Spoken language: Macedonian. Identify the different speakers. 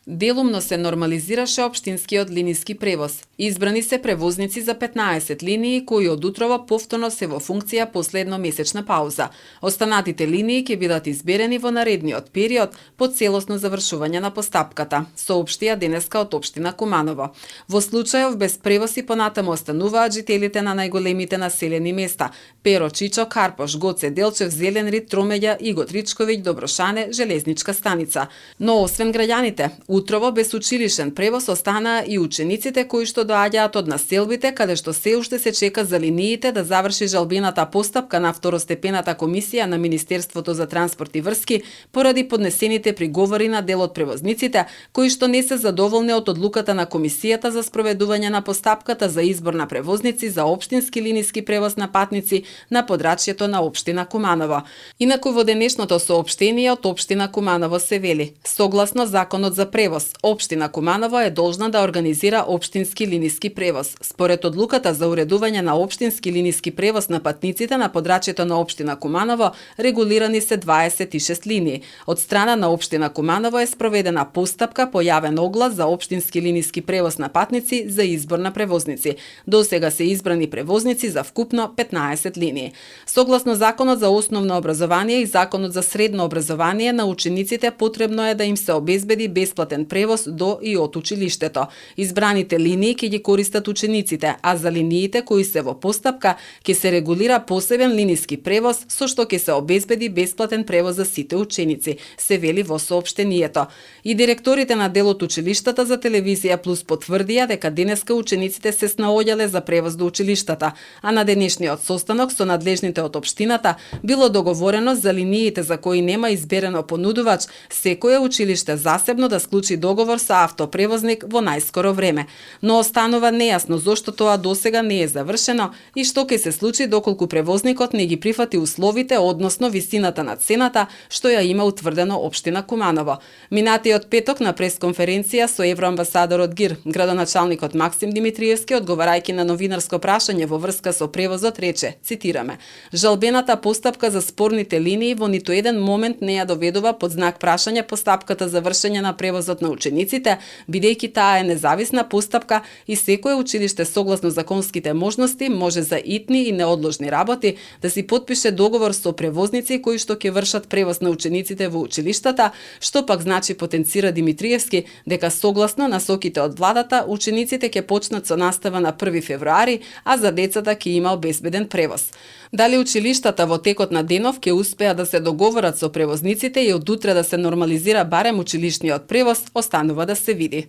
Speaker 1: Делумно се нормализираше општинскиот линиски превоз. Избрани се превозници за 15 линии кои од утрово повторно се во функција последно месечна пауза. Останатите линии ќе бидат изберени во наредниот период по целосно завршување на постапката, соопштија денеска од општина Куманово. Во случајов без превоз и понатаму остануваат жителите на најголемите населени места: Перо, Чичо, Карпош, Гоце, Делчев, Зелен Рид, Тромеѓа, Игот Ричковиќ, Доброшане, железничка станица. Но освен граѓаните, утрово без училишен превоз останаа и учениците кои што доаѓаат од населбите каде што се уште се чека за линиите да заврши жалбената постапка на второстепената комисија на Министерството за транспорт и врски поради поднесените приговори на дел од превозниците кои што не се задоволни од одлуката на комисијата за спроведување на постапката за избор на превозници за општински линиски превоз на патници на подрачјето на општина Куманово. Инаку во денешното соопштение од општина Куманово се вели: согласно законот за превоз, општина Куманово е должна да организира општински линиски превоз. Според одлуката за уредување на општински линиски превоз на патниците на подрачјето на општина Куманово, регулирани се 26 линии. Од страна на општина Куманово е спроведена постапка по јавен оглас за општински линиски превоз на патници за избор на превозници. До сега се избрани превозници за вкупно 15 линии. Согласно Законот за основно образование и Законот за средно образование, на учениците потребно е да им се обезбеди бесплатен превоз до и од училиштето. Избраните линии ќе ги користат учениците, а за линиите кои се во постапка ќе се регулира посебен линиски превоз со што ќе се обезбеди бесплатен превоз за сите ученици, се вели во соопштението. И директорите на дел од училиштата за телевизија Плюс потврдија дека денеска учениците се снаоѓале за превоз до училиштата, а на денешниот состанок со надлежните од општината било договорено за линиите за кои нема изберено понудувач, секое училиште засебно да склучи договор со автопревозник во најскоро време. Но останува нејасно зошто тоа досега не е завршено и што ќе се случи доколку превозникот не ги прифати условите, односно висината на цената што ја има утврдено општина Куманово. Минатиот петок на пресконференција со евроамбасадорот ГИР, градоначалникот Максим Димитриевски, одговарајќи на новинарско прашање во врска со превозот, рече, цитираме: жалбената постапка за спорните линии во ниту еден момент не ја доведува под знак прашање постапката за вршење на превозот на учениците, бидејќи таа е независна постапка и секое училиште согласно законските можности може за итни и неодложни работи да си потпише договор со превозници кои што ќе вршат превоз на учениците во училиштата, што пак значи, потенцира Димитриевски, дека согласно насоките од владата учениците ќе почнат со настава на 1 февруари, а за децата ќе има обезбеден превоз. Дали училиштата во текот на денов ќе успеа да се договорат со превозниците и од утре да се нормализира барем училишниот превоз, останува да се види.